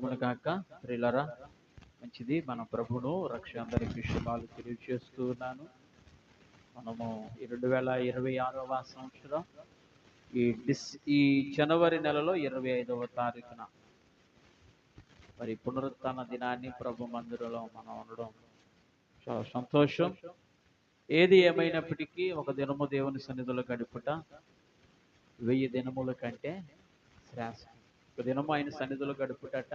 కలుగును గాక. ప్రియులారా, మంచిది. మన ప్రభును రక్షకులందరికీ శుభాలు తెలియజేస్తూ ఉన్నాను. మనము 2026వ సంవత్సరం ఈ జనవరి నెలలో 25వ తారీఖున మరి పునరుత్థాన దినాన్ని ప్రభు మందిరంలో మనం ఉండడం చాలా సంతోషం. ఏది ఏమైనప్పటికీ ఒక దినము దేవుని సన్నిధిలో గడుపుట 1000 దినముల కంటే శ్రేష్టం. ఒక దినము ఆయన సన్నిధిలో గడుపుటట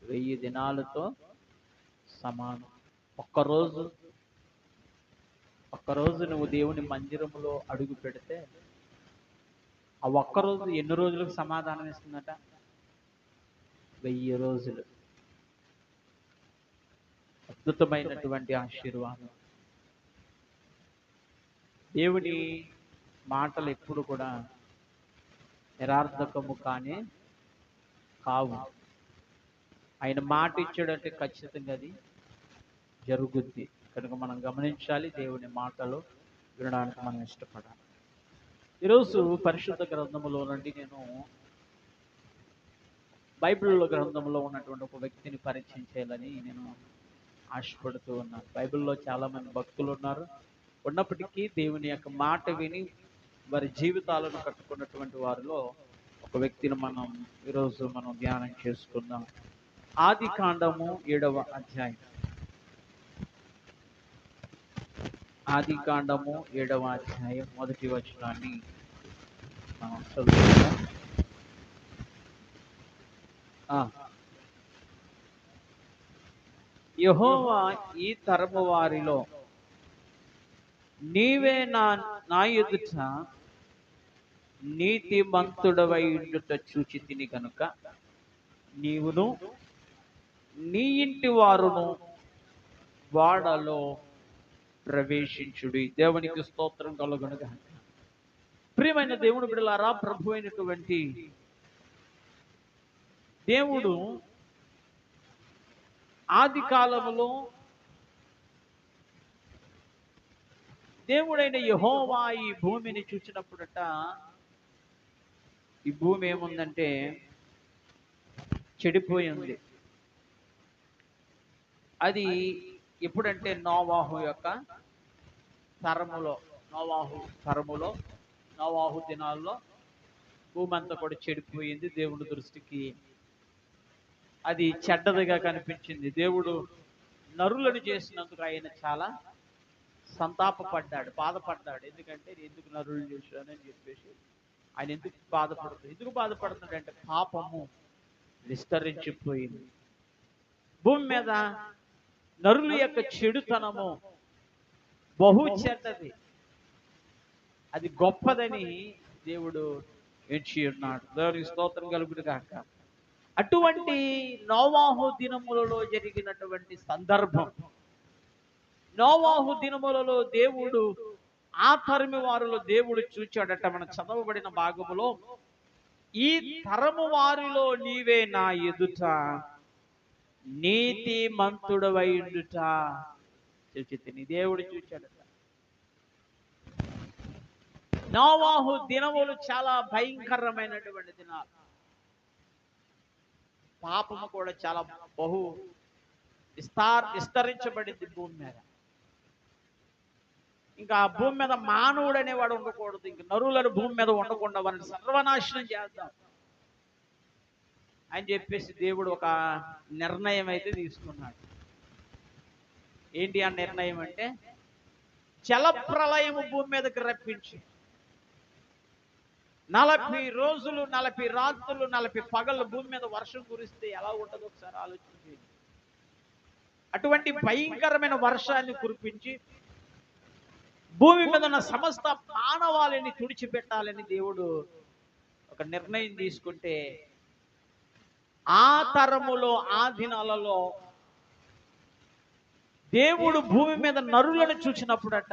1000 దినాలతో సమానం. ఒక్కరోజు నువ్వు దేవుని మందిరములో అడుగు పెడితే ఆ ఒక్కరోజు ఎన్ని రోజులకు సమాధానం ఇస్తుందట? 1000 రోజులు. అద్భుతమైనటువంటి ఆశీర్వాదం. దేవుని మాటలు ఎప్పుడు కూడా నిరర్థకము కానే కావు. ఆయన మాట ఇచ్చాడంటే ఖచ్చితంగా అది జరుగుద్ది. కనుక మనం గమనించాలి, దేవుని మాటలు వినడానికి మనం ఇష్టపడాలి. ఈరోజు పరిశుద్ధ గ్రంథములో నుండి నేను బైబిల్లో గ్రంథంలో ఉన్నటువంటి ఒక వ్యక్తిని పరిచయం చేయాలని నేను ఆశపడుతూ ఉన్నాను. బైబిల్లో చాలామంది భక్తులు ఉన్నారు. ఉన్నప్పటికీ దేవుని యొక్క మాట విని వారి జీవితాలను కట్టుకున్నటువంటి వారిలో ఒక వ్యక్తిని ఈరోజు మనం ధ్యానం చేసుకుందాం. ఆదికాండము 7వ అధ్యాయం. ఆదికాండము 7వ అధ్యాయం మొదటి వచనాన్ని మనం చదువుకుందాం. యెహోవా ఈ తరము వారిలో నీవే నా ఎదుట నీతిమంతుడవై ఉండుట చూచి తిని కనుక నీవును నీ ఇంటి వారును వాడలో ప్రవేశించుడి. దేవునికి స్తోత్రం కలుగును గాక. ప్రియమైన దేవుని బిడ్డలారా, ప్రభు అయినటువంటి దేవుడు ఆది కాలములో దేవుడైన యెహోవా ఈ భూమిని చూసినప్పుడట, ఈ భూమి ఏముందంటే చెడిపోయి ఉంది. అది ఎప్పుడంటే నోవాహు దినాల్లో భూమి అంతా కూడా చెడిపోయింది. దేవుడి దృష్టికి అది చెడ్డదిగా కనిపించింది. దేవుడు నరులను చేసినందుకు ఆయన చాలా సంతాపపడ్డాడు, బాధపడ్డాడు. ఎందుకంటే ఎందుకు నరులు చేశానని చెప్పేసి ఆయన ఎందుకు బాధపడుతున్నాడు అంటే పాపము విస్తరించిపోయింది. భూమి మీద నరుల యొక్క చెడుతనము బహు చెడ్డది, అది గొప్పదని దేవుడు ఎంచి ఉన్నాడు. దేవునికి స్తోత్రం కలుగును గాక. అటువంటి నోవాహు దినములలో జరిగినటువంటి సందర్భం, నోవాహు దినములలో దేవుడు ఆ తరము వారిలో దేవుడు చూచాడట. మనం చదవబడిన భాగములో, ఈ తరము వారిలో నీవే నా ఎదుట నీతిమంతుడవై ఉండుట చూచి తిని. దేవుడు చూచాడట. నోవాహు దినములు చాలా భయంకరమైనటువంటి దినాలు. పాపము కూడా చాలా విస్తరించబడింది భూమి మీద. ఇంకా భూమి మీద మానవుడు అనేవాడు ఉండకూడదు. ఇంక నరులను భూమి మీద ఉండకుండా వారిని సర్వనాశనం చేద్దాం అని చెప్పేసి దేవుడు ఒక నిర్ణయం అయితే తీసుకున్నాడు. ఏంటి ఆ నిర్ణయం అంటే, జలప్రళయము భూమి మీదకి రప్పించి 40 రోజులు 40 రాత్రులు 40 పగళ్ళు భూమి మీద వర్షం కురిస్తే ఎలా ఉంటుందో ఒకసారి ఆలోచించి, అటువంటి భయంకరమైన వర్షాన్ని కురిపించి భూమి మీద ఉన్న సమస్త మానవాళిని తుడిచిపెట్టాలని దేవుడు ఒక నిర్ణయం తీసుకుంటే, ఆ తరములో ఆ దినాలలో దేవుడు భూమి మీద నరులను చూసినప్పుడట,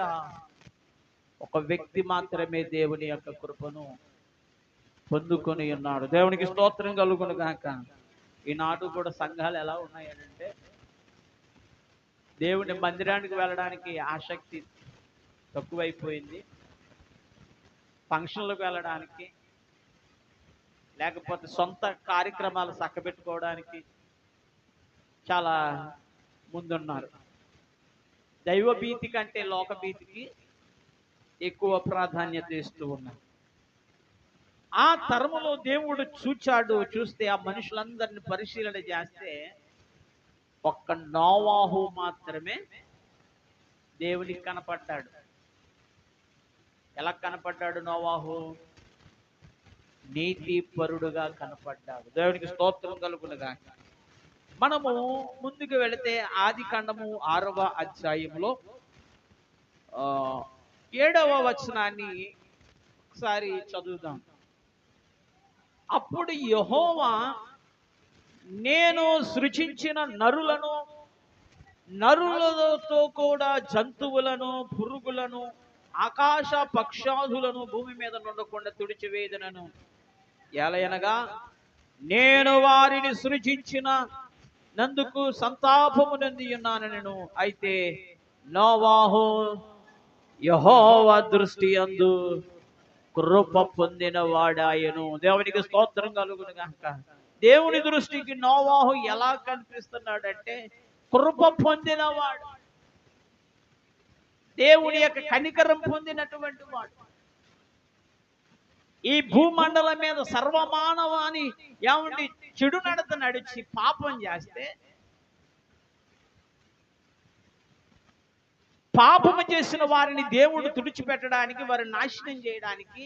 ఒక వ్యక్తి మాత్రమే దేవుని యొక్క కృపను పొందుకొని ఉన్నాడు. దేవునికి స్తోత్రం కలుగును గాక. ఈనాడు కూడా సంఘాలు ఎలా ఉన్నాయనంటే, దేవుని మందిరానికి వెళ్ళడానికి ఆసక్తి తక్కువైపోయింది. ఫంక్షన్లకు వెళ్ళడానికి, లేకపోతే సొంత కార్యక్రమాలు చక్కబెట్టుకోవడానికి చాలా ముందున్నారు. దైవభీతి కంటే లోకభీతికి ఎక్కువ ప్రాధాన్యత ఇస్తూ ఉన్నారు. ఆ తరములో దేవుడు చూస్తే ఆ మనుషులందరిని పరిశీలన చేస్తే ఒక్క నోవాహు మాత్రమే దేవునికి కనపడ్డాడు. ఎలా కనపడ్డాడు నోవాహు? నీతి పరుడుగా కనపడ్డాడు. దేవునికి స్తోత్రం కలుగునుగాక. మనము ముందుకు వెళితే ఆది కాండము 6వ అధ్యాయంలో 7వ వచనాన్ని ఒకసారి చదువుదాం. అప్పుడు యెహోవా, నేను సృజించిన నరులతో కూడా జంతువులను, పురుగులను, ఆకాశ పక్షాదులను భూమి మీద నుండకుండా తుడిచివేదనను. ఎలయనగా నేను వారిని సృజించిన నందుకు సంతాపము నంది ఉన్నాను నేను. అయితే నోవాహు యెహోవా దృష్టి యందు కృప పొందిన వాడాయను. దేవునికి స్తోత్రం కలుగును గాక. దేవుని దృష్టికి నోవాహు ఎలా కనిపిస్తున్నాడంటే కృప పొందినవాడు, దేవుని యొక్క కనికరం పొందినటువంటి వాడు. ఈ భూమండలం మీద సర్వమానవాని ఏమండి చెడు నడత నడిచి పాపం చేస్తే, పాపము చేసిన వారిని దేవుడు తుడిచిపెట్టడానికి, వారిని నాశనం చేయడానికి,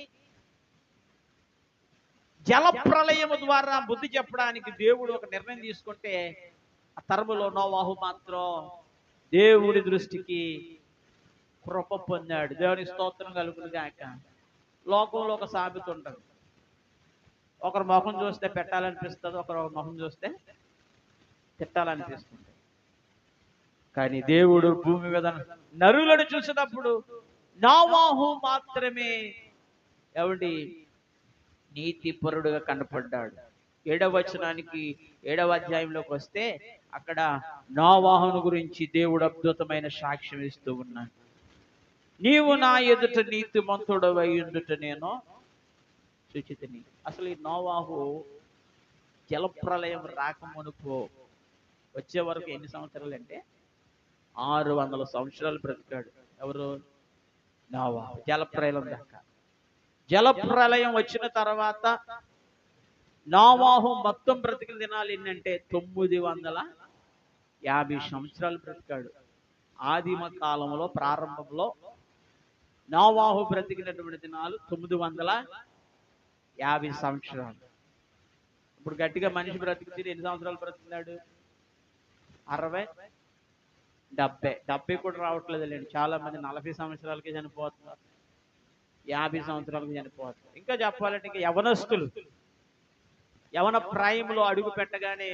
జల ప్రళయము ద్వారా బుద్ధి చెప్పడానికి దేవుడు ఒక నిర్ణయం తీసుకుంటే, ఆ తరములో నోవాహు మాత్రం దేవుడి దృష్టికి కృప పొందాడు. దేవుని స్తోత్రం కలుగును గాక. లోకంలో ఒక సామెత ఉంటుంది. ఒకరు ముఖం చూస్తే పెట్టాలనిపిస్తుంది, ఒకరు ముఖం చూస్తే తిట్టాలనిపిస్తుంది. కానీ దేవుడు భూమి మీద నరులను చూసినప్పుడు నోవాహు మాత్రమే ఎవడి నీతిపరుడుగా కనపడ్డాడు. 7వ వచనానికి 7వ అధ్యాయంలోకి వస్తే అక్కడ నోవాహును గురించి దేవుడు అద్భుతమైన సాక్ష్యం ఇస్తూ ఉన్నాడు. నీవు నా ఎదుట నీతిమంతుడవై ఉండుట నేను చూచితిని. అసలు ఈ నోవాహు జలప్రలయం రాకమునుపు వచ్చే వరకు ఎన్ని సంవత్సరాలు అంటే 600 సంవత్సరాలు బ్రతికాడు. ఎవరు? నోవాహు. జలప్రలయం దాకా. జలప్రలయం వచ్చిన తర్వాత నోవాహు మొత్తం బ్రతికిన దినాలు ఏంటంటే 950 సంవత్సరాలు బ్రతికాడు. ఆదిమ కాలంలో ప్రారంభంలో నోవాహు బ్రతికినటువంటి దినాలు 950 సంవత్సరాలు. ఇప్పుడు గట్టిగా మనిషి బ్రతికితే ఎన్ని సంవత్సరాలు బ్రతికినాడు? 60, 70 కూడా రావట్లేదు లేండి. చాలా మంది 40 సంవత్సరాలకి చనిపోతున్నారు, 50 సంవత్సరాలకి చనిపోతున్నారు. ఇంకా చెప్పాలంటే ఇంకా యవనస్తులు యవన ప్రాయంలో అడుగు పెట్టగానే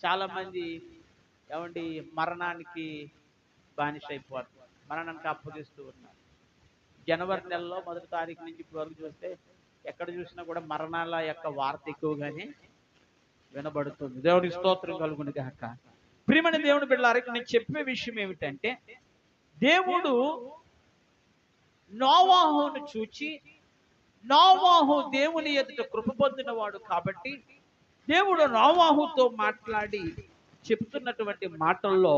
చాలా మంది ఏమండి మరణానికి బానిస అయిపోతున్నారు, మరణానికి అప్పగిస్తూ ఉన్నారు. జనవరి నెలలో 1వ తారీఖు నుంచి ఇప్పటి వరకు చూస్తే ఎక్కడ చూసినా కూడా మరణాల యొక్క వార్త ఎక్కువగానే వినబడుతుంది. దేవుడికి స్తోత్రం కలుగును గాక. ప్రియమైన దేవుని బిడ్డలారా, నేను చెప్పే విషయం ఏమిటంటే, దేవుడు నోవాహును చూచి, నోవాహు దేవుని ఎదుట కృప పొందినవాడు కాబట్టి దేవుడు నోవాహుతో మాట్లాడి చెప్తున్నటువంటి మాటల్లో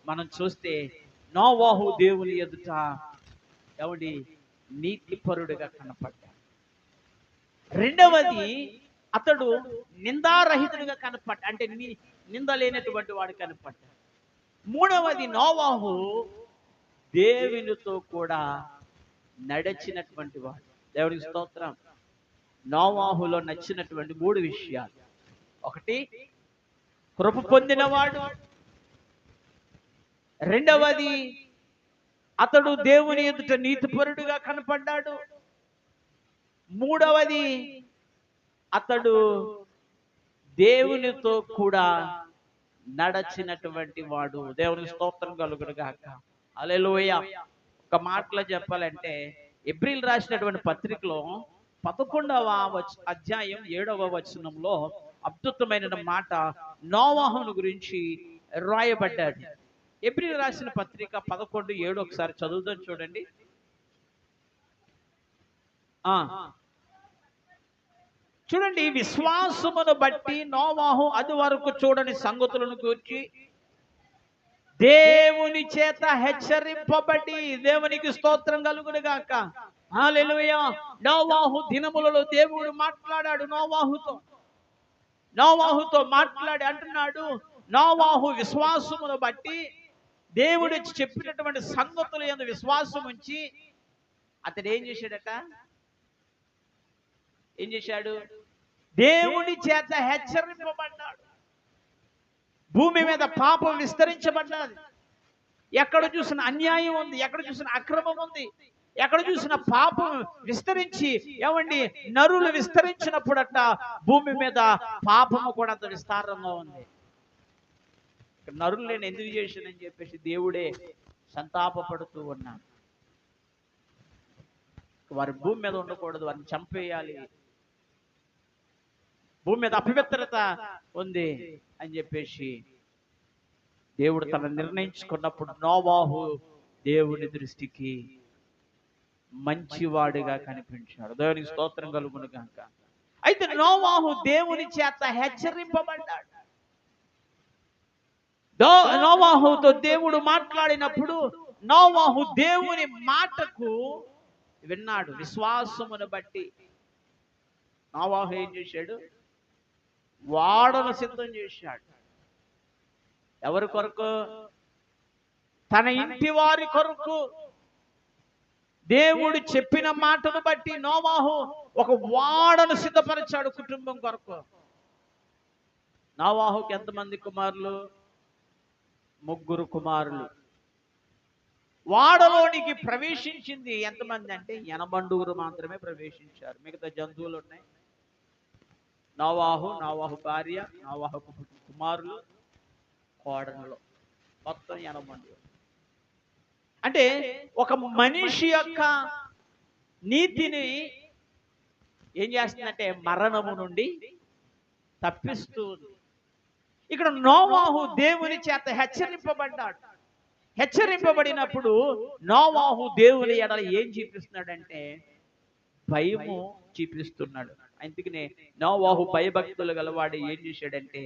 మనం చూస్తే నోవాహు దేవుని ఎదుట ఎవడి నీతిపరుడుగా కనపడ్డాడు. రెండవది, అతడు నిందారహితుడిగా కనపడ్డాడు, అంటే నింద లేనటువంటి వాడు కనపడ్డాడు. మూడవది, నోవాహు దేవునితో కూడా నడిచినటువంటి వాడు. దేవుడికి స్తోత్రం. నోవాహులో నచ్చినటువంటి 3 విషయాలు. ఒకటి, కృప పొందినవాడు. రెండవది, అతడు దేవుని ఎదుట నీతిపరుడుగా కనపడ్డాడు. మూడవది, అతడు దేవునితో కూడా నడచినటువంటి వాడు. దేవుని స్తోత్రం కలుగును గాక. హల్లెలూయా. ఒక మాటలో చెప్పాలంటే ఎబ్రీలు రాసినటువంటి పత్రికలో 11వ అధ్యాయం 7వ వచనంలో అద్భుతమైన మాట నోవాహును గురించి రాయబడ్డాడు. ఎబ్రీలు రాసిన పత్రిక 11:7 ఒకసారి చదువుదాం చూడండి. చూడండి, విశ్వాసమును బట్టి నోవాహు అది వరకు చూడని సంగతులను గూర్చి దేవుని చేత హెచ్చరింపబడి, దేవునికి స్తోత్రం కలుగును గాక, హల్లెలూయా. నోవాహు దినములలో దేవుడు మాట్లాడాడు నోవాహుతో మాట్లాడి అంటున్నాడు, నోవాహు విశ్వాసమును బట్టి దేవుడు చెప్పినటువంటి సంగతులు యందు విశ్వాసం ఉంచి అతడు ఏం చేశాడు? దేవుని చేత హెచ్చరింపబడ్డాడు. భూమి మీద పాపం విస్తరించబడ్డాది. ఎక్కడ చూసిన అన్యాయం ఉంది, ఎక్కడ చూసిన అక్రమం ఉంది, ఎక్కడ చూసిన పాపం విస్తరించి, ఏమండి, నరులు విస్తరించినప్పుడట భూమి మీద పాపము కూడా అంత విస్తారంగా ఉంది. నరులు నేను ఎందుకు చేశానని చెప్పేసి దేవుడే సంతాపపడుతూ ఉన్నాడు. వారి భూమి మీద ఉండకూడదు, వారిని చంపేయాలి, భూమి మీద అపవిత్రత ఉంది అని చెప్పేసి దేవుడు తన నిర్ణయించుకున్నప్పుడు నోవాహు దేవుని దృష్టికి మంచివాడిగా కనిపించాడు. దేవునికి స్తోత్రం కలుగును గాక. అయితే నోవాహు దేవుని చేత హెచ్చరింపబడ్డాడు. నోవాహుతో దేవుడు మాట్లాడినప్పుడు నోవాహు దేవుని మాటకు విన్నాడు. విశ్వాసమును బట్టి నోవాహు ఏం చేశాడు? వాడను సిద్ధం చేశాడు. ఎవరి కొరకు? తన ఇంటి వారి కొరకు. దేవుడు చెప్పిన మాటను బట్టి నోవాహు ఒక వాడను సిద్ధపరిచాడు కుటుంబం కొరకు. నోవాహుకి ఎంతమంది కుమారులు? 3 కుమారులు. వాడలోనికి ప్రవేశించింది ఎంతమంది అంటే 80 మాత్రమే ప్రవేశించారు. మిగతా జంతువులు ఉన్నాయి. నోవాహు భార్య, నోవాహు కుమారులు, కోడనులు, మొత్తం 80. అంటే ఒక మనిషి యొక్క నీతిని ఏం చేస్తుందంటే మరణము నుండి తప్పిస్తూ. ఇక్కడ నోవాహు దేవుని చేత హెచ్చరింపబడ్డాడు. హెచ్చరింపబడినప్పుడు నోవాహు దేవుని ఎడల ఏం చూపిస్తున్నాడంటే భయము చూపిస్తున్నాడు. అందుకనే నోవాహు భయభక్తులు గలవాడు ఏం చేశాడంటే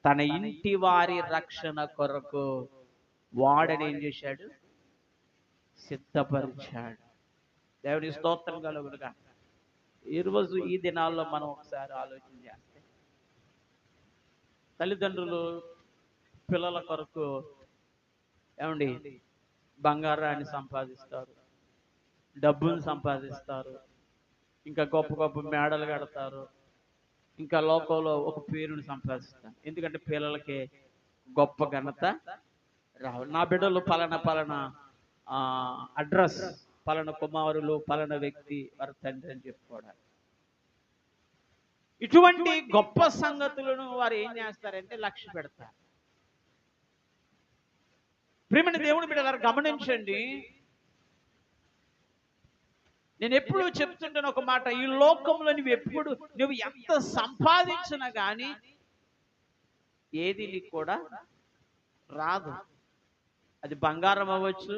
తన ఇంటి వారి రక్షణ కొరకు వాడని ఏం చేశాడు? సిద్ధపరిచాడు. దేవుని స్తోత్రం కలుగునుగా. ఈరోజు ఈ దినాల్లో మనం ఒకసారి ఆలోచన చేస్తే, తల్లిదండ్రులు పిల్లల కొరకు ఏమండి బంగారాన్ని సంపాదిస్తారు, డబ్బును సంపాదిస్తారు, ఇంకా గొప్ప గొప్ప మేడలు కడతారు, ఇంకా లోకంలో ఒక పేరుని సంపాదిస్తారు. ఎందుకంటే పిల్లలకి గొప్ప ఘనత రావాలి. నా బిడ్డలు పలానా అడ్రస్, పలానా కుమారులు, పలానా వ్యక్తి వారి తండ్రి అని చెప్పుకోవడానికి. ఇటువంటి గొప్ప సంగతులను వారు ఏం చేస్తారంటే లక్ష్య పెడతారు. ప్రియమైన దేవుని బిడ్డలారా గమనించండి, నేను ఎప్పుడు చెప్తుంటాను ఒక మాట, ఈ లోకంలో నువ్వు ఎంత సంపాదించినా కానీ ఏది నీకు కూడా రాదు. అది బంగారం అవ్వచ్చు,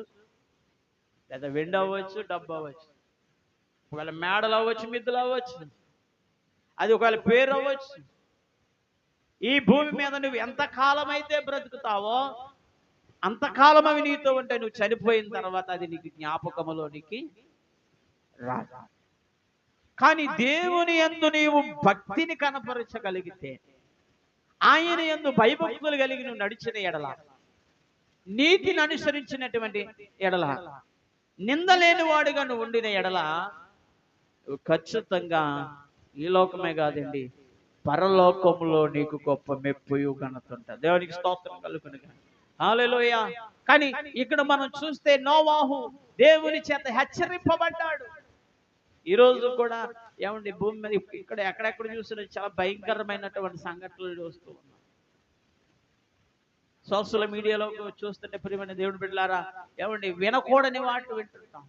లేదా వెండి అవ్వచ్చు, డబ్బు అవ్వచ్చు, ఒకవేళ మేడలు అవ్వచ్చు, మిద్దెలు అవ్వచ్చు, అది ఒకవేళ పేరు అవ్వచ్చు. ఈ భూమి మీద నువ్వు ఎంత కాలం అయితే బ్రతుకుతావో అంతకాలం అవి నీతో ఉంటే నువ్వు చనిపోయిన తర్వాత అది నీకు జ్ఞాపకములోనికి రాదు. కానీ దేవుని యందు నీవు భక్తిని కనపరచగలిగితే, ఆయన యందు భయభక్తులు కలిగి నువ్వు నడిచిన ఎడల, నీతిని అనుసరించినటువంటి ఎడల, నిందలేని వాడుగా నువ్వు ఉండిన ఎడల, ఖచ్చితంగా ఈ లోకమే కాదండి, పరలోకంలో నీకు గొప్ప మెప్పుయు ఘనత ఉంటుంది. దేవునికి స్తోత్రం కలుగునుగా. హల్లెలూయా. కానీ ఇక్కడ మనం చూస్తే నోవాహు దేవుని చేత హెచ్చరింపబడ్డాడు. ఈ రోజు కూడా ఏమండి భూమి మీద ఇక్కడ ఎక్కడెక్కడ చూసినా చాలా భయంకరమైనటువంటి సంఘటనలు చూస్తూ ఉన్నాం. సోషల్ మీడియాలో చూస్తుంటే ప్రియమైన దేవుని బిడ్డలారా, ఏమండి వినకూడని వాటిని వింటుంటాం,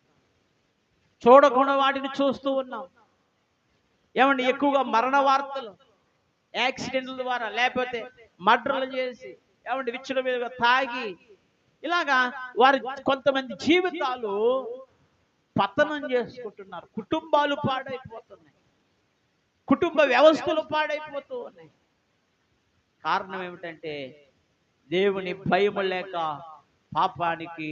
చూడకూడని వాటిని చూస్తూ ఉన్నాం. ఏమండి ఎక్కువగా మరణ వార్తలు, యాక్సిడెంట్ల ద్వారా, లేకపోతే మర్డర్లు చేసి, ఏమండి విచ్చుల మీద తాగి, ఇలాగా వారి కొంతమంది జీవితాలు పతనం చేసుకుంటున్నారు. కుటుంబాలు పాడైపోతున్నాయి, కుటుంబ వ్యవస్థలు పాడైపోతూ ఉన్నాయి. కారణం ఏమిటంటే దేవుని భయము లేక పాపానికి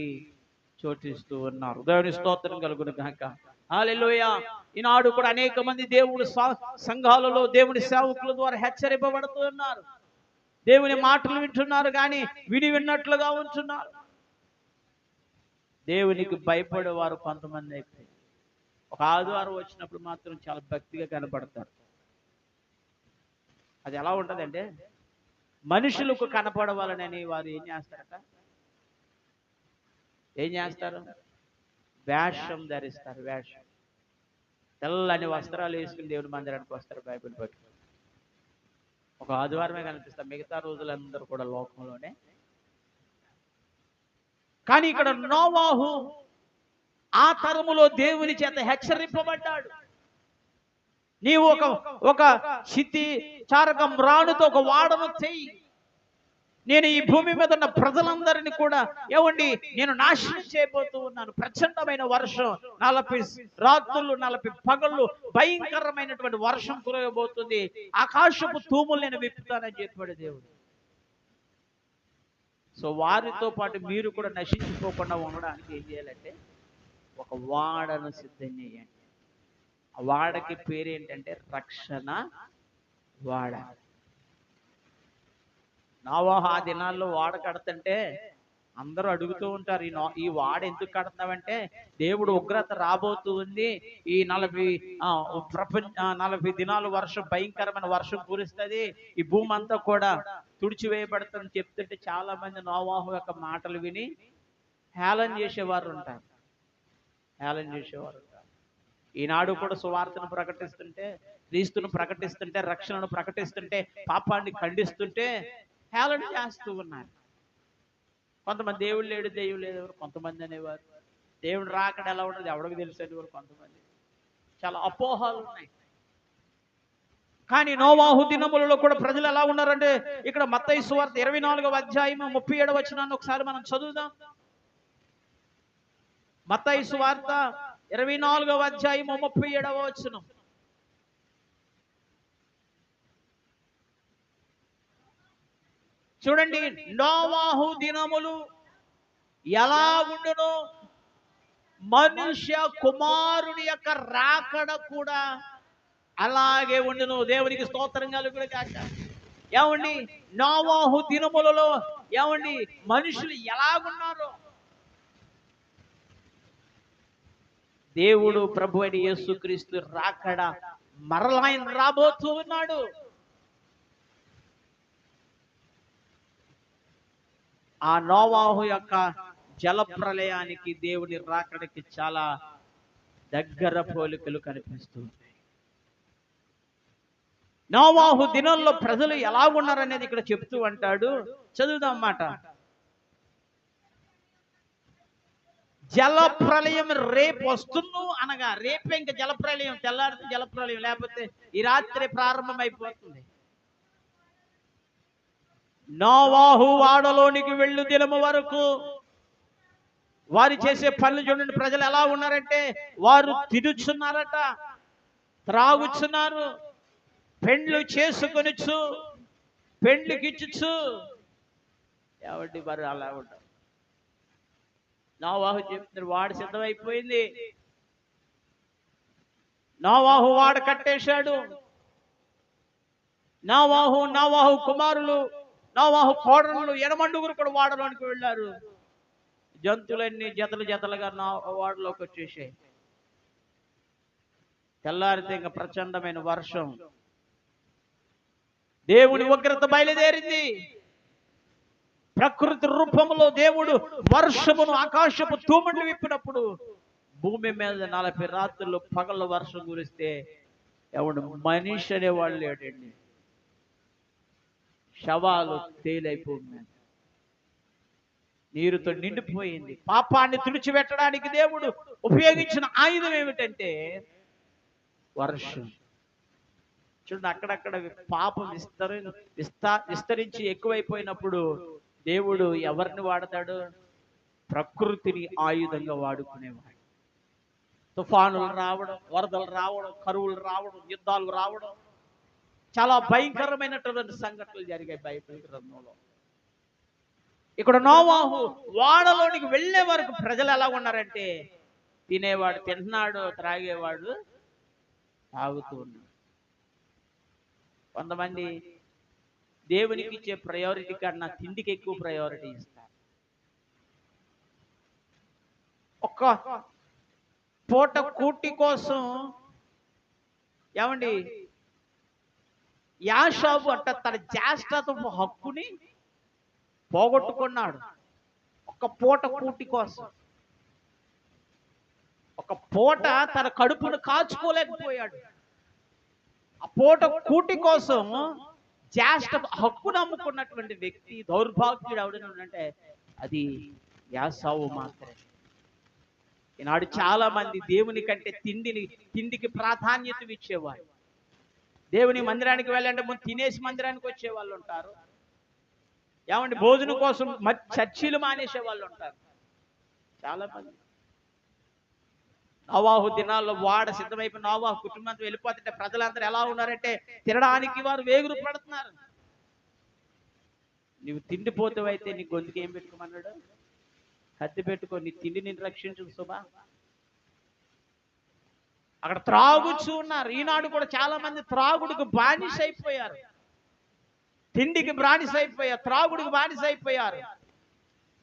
చోటిస్తూ ఉన్నారు. దేవుని స్తోత్రం కలుగును గాక. హల్లెలూయా. ఈనాడు కూడా అనేక మంది దేవుడి సంఘాలలో దేవుని సేవకుల ద్వారా హెచ్చరింపబడుతూ ఉన్నారు. దేవుని మాటలు వింటున్నారు కానీ విన్నట్లుగా ఉంటున్నారు. దేవునికి భయపడే వారు కొంతమంది అయితే ఒక ఆదివారం వచ్చినప్పుడు మాత్రం చాలా భక్తిగా కనపడతారు. అది ఎలా ఉంటుందంటే మనుషులకు కనపడవాలని వారు ఏం చేస్తారట? ఏం చేస్తారు? వేషం ధరిస్తారు. వేషం, తెల్లని వస్త్రాలు వేసుకుని దేవుని మందిరానికి వస్తారు, బైబిల్ పట్టుకుని. ఒక ఆదివారమే కనిపిస్తారు, మిగతా రోజులందరూ కూడా లోకంలోనే. కానీ ఇక్కడ నోవాహు ఆ తరములో దేవుని చేత హెచ్చరింపబడ్డాడు. నీవు ఒక చితి చారకం రాణుతో ఒక వాడను చెయ్యి, నేను ఈ భూమి మీద ఉన్న ప్రజలందరినీ కూడా నేను నాశనం చేయబోతూ ఉన్నాను. ప్రచండమైన వర్షం, 40 రాత్రులు 40 పగళ్ళు భయంకరమైనటువంటి వర్షం కురవబోతుంది. ఆకాశపు తూములు నేను విప్పుతానని చెప్పాడు దేవుడు. సో వారితో పాటు మీరు కూడా నశించిపోకుండా ఉండడానికి ఏం చేయాలంటే ఒక వాడను సిద్ధం చేయండి. ఆ వాడకి పేరేంటంటే రక్షణ వాడ. నోవాహు ఆ దినాల్లో వాడ కడతంటే అందరూ అడుగుతూ ఉంటారు, ఈ వాడ ఎందుకు కడతామంటే దేవుడు ఉగ్రత రాబోతూ ఉంది, ఈ 40 దినాలు వర్షం, భయంకరమైన వర్షం కురుస్తుంది, ఈ భూమి అంతా కూడా తుడిచివేయబడుతుందని చెప్తుంటే చాలా మంది నోవాహు యొక్క మాటలు విని హేళన చేసేవారు ఉంటారు. ఈనాడు కూడా సువార్తను ప్రకటిస్తుంటే, క్రీస్తును ప్రకటిస్తుంటే, రక్షణను ప్రకటిస్తుంటే, పాపాన్ని ఖండిస్తుంటే హేళన చేస్తూ ఉన్నారు. కొంతమంది దేవుడు లేడు, దేవుడు లేదు కొంతమంది అనేవారు. దేవుడు రాకడ ఎలా ఉండదు ఎవరికి తెలుసు అనేవారు కొంతమంది. చాలా అపోహలు ఉన్నాయి. కానీ నోవాహు దినములలో కూడా ప్రజలు ఎలా ఉన్నారంటే, ఇక్కడ మత్తయి సువార్త 24వ అధ్యాయం 37వ వచనాన్ని ఒకసారి మనం చదువుదాం. మత్తయి సువార్త 24వ అధ్యాయం 37వ వచనం. చూడండి, నోవాహు దినములు ఎలాగుండునో మనుష్య కుమారుని యొక్క రాకడ కూడా అలాగే ఉండును. దేవునికి స్తోత్రం కలుగును గాక. నోవాహు దినములలో మనుషులు ఎలాగున్నారో దేవుడు ప్రభు అయిన యేసుక్రీస్తు రాకడ మరలా ఆయన రాబోతూ ఉన్నాడు. ఆ నోవాహు యొక్క జల ప్రళయానికి దేవుని రాకడకి చాలా దగ్గర పోలికలు కనిపిస్తుంది. నోవాహు దినంలో ప్రజలు ఎలా ఉన్నారనేది ఇక్కడ చెప్తూ అంటాడు. చదువుదాం మాట. జల ప్రళయం రేపు వస్తుంది అనగా, రేపే ఇంకా జల ప్రళయం, తెల్లారితే జల ప్రళయం, లేకపోతే ఈ రాత్రి ప్రారంభమైపోతుంది. నోవాహు వాడలోనికి వెళ్ళు దినము వరకు వారు చేసే పనులు చూడండి. ప్రజలు ఎలా ఉన్నారంటే వారు తినుచున్నారట, త్రాగుచున్నారు, పెండ్లు చేసుకొనిచ్చు, పెండ్లికిచ్చు. వారు అలా ఉంటారు. నోవాహు చెప్తున్నారు, వాడు సిద్ధమైపోయింది. నోవాహు వాడ కట్టేశాడు. నోవాహు కుమారులు, నోవాహు కోడళ్ళు, ఎనమండుగురు కూడా వాడలోనికి వెళ్ళారు. జంతువులన్నీ జతలుగా వాడలోకి వచ్చేసాయి. తెల్లారితే ఇంకా ప్రచండమైన వర్షం, దేవుని ఉగ్రత బయలుదేరింది. ప్రకృతి రూపంలో దేవుడు వర్షమును, ఆకాశపు తూములు విప్పినప్పుడు భూమి మీద 40 రాత్రులు పగళ్ళ వర్షం కురిస్తే మనిషి అనేవాళ్ళు లేడండి. శవాలు తేలైపోయింది, నీరుతో నిండిపోయింది. పాపాన్ని తుడిచిపెట్టడానికి దేవుడు ఉపయోగించిన ఆయుధం ఏమిటంటే వర్షం. చూడండి, అక్కడక్కడ పాపం విస్తరించి ఎక్కువైపోయినప్పుడు దేవుడు ఎవరిని వాడతాడు? ప్రకృతిని ఆయుధంగా వాడుకునేవాడు. తుఫానులు రావడం, వరదలు రావడం, కరువులు రావడం, యుద్ధాలు రావడం, చాలా భయంకరమైనటువంటి సంఘటనలు జరిగాయి బైబిల్ గ్రంథంలో. ఇక్కడ నోవాహు వాడలోనికి వెళ్ళే వరకు ప్రజలు ఎలా ఉన్నారంటే, తినేవాడు తింటున్నాడు, త్రాగేవాడు తాగుతూ ఉన్నాడు. కొంతమంది దేవునికి ఇచ్చే ప్రయారిటీ కన్నా తిండికి ఎక్కువ ప్రయారిటీ ఇస్తారు. ఒక్క పూట కూటి కోసం ఏమండి యాషాబు అంట తన జ్యేష్ఠత్వపు హక్కుని పోగొట్టుకున్నాడు ఒక పూట కూటి కోసం. ఒక పూట తన కడుపును కాచుకోలేకపోయాడు. ఆ పూట కూటి కోసం జ్యేష్ఠ హక్కును అమ్ముకున్నటువంటి వ్యక్తి దౌర్భాగ్యుడు ఎవడనంటే అది యాసావు మాత్రమే. ఈనాడు చాలా మంది దేవుని కంటే తిండికి ప్రాధాన్యత ఇచ్చేవారు. దేవుని మందిరానికి వెళ్ళంటే ముందు తినేసి మందిరానికి వచ్చే వాళ్ళు ఉంటారు. ఏమంటే భోజనం కోసం చర్చీలు మానేసే వాళ్ళు ఉంటారు చాలా మంది. నోవాహు దినాల్లో వాడ సిద్ధమైపోయి నోవాహు కుటుంబంతో వెళ్ళిపోతుంటే ప్రజలందరూ ఎలా ఉన్నారంటే తినడానికి వారు వేగురు పడుతున్నారు. నువ్వు తిండిపోతావైతే నీ గొంతుకు ఏం పెట్టుకోమన్నాడు? కత్తి పెట్టుకో, నీ తిండి నేను రక్షించు సుమా. అక్కడ త్రాగుచూ ఉన్నారు. ఈనాడు కూడా చాలా మంది త్రాగుడికి బానిస అయిపోయారు, తిండికి బానిస అయిపోయారు, త్రాగుడికి బానిస అయిపోయారు.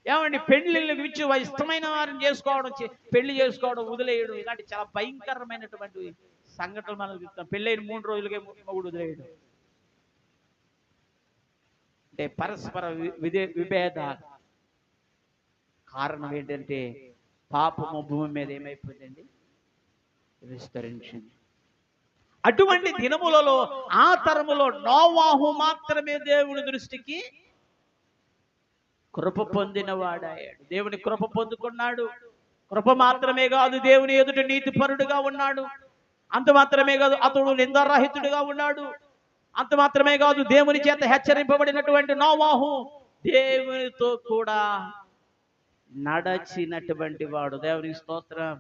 ఏమండి పెళ్లిళ్ళకి ఇచ్చి ఇష్టమైన వారిని చేసుకోవడం, పెళ్లి చేసుకోవడం, వదిలేయడం, ఇలాంటి చాలా భయంకరమైనటువంటి సంఘటనలు మనం చూస్తాం. పెళ్ళైన 3 రోజులకే మొగుడు వదిలేయడం అంటే పరస్పర విభేదాలు. కారణం ఏంటంటే పాపము భూమి మీద ఏమైపోయిందండి? విస్తరించింది. అటువంటి దినములలో ఆ తరములో నోవాహు మాత్రమే దేవుని దృష్టికి కృప పొందిన వాడాడు. దేవుని కృప పొందుకున్నాడు. కృప మాత్రమే కాదు, దేవుని ఎదుట నీతిపరుడుగా ఉన్నాడు. అంత మాత్రమే కాదు, అతడు నిందారహితుడిగా ఉన్నాడు. అంత మాత్రమే కాదు, దేవుని చేత హెచ్చరింపబడినటువంటి నోవాహు దేవునితో కూడా నడచినటువంటి వాడు. దేవునికి స్తోత్రం,